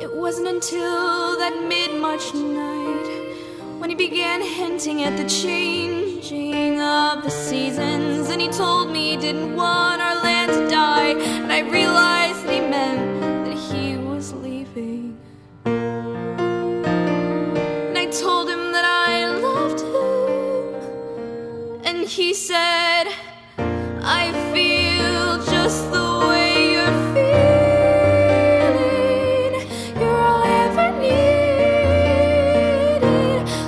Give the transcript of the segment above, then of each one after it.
It wasn't until that mid-March night when he began hinting at the changing of the seasons, and he told me he didn't want our land to die, and I realized that he meant that he was leaving. And I told him that I loved him, and he said, I feel just the way you're feeling. You're all I ever needed.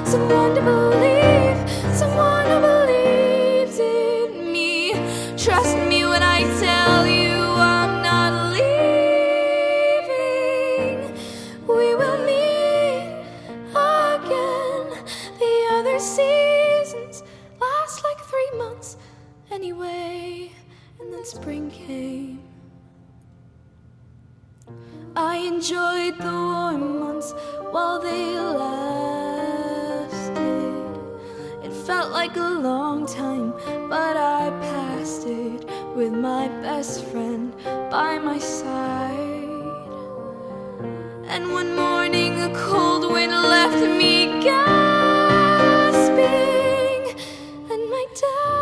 Someone to believe, someone who believes in me. Trust me when I tell you I'm not leaving. We will meet again. The other seasons last like 3 months anyway. And then spring came. I enjoyed the warm months while they lasted. It felt like a long time, but I passed it with my best friend by my side. And one morning a cold wind left me gasping, and my dad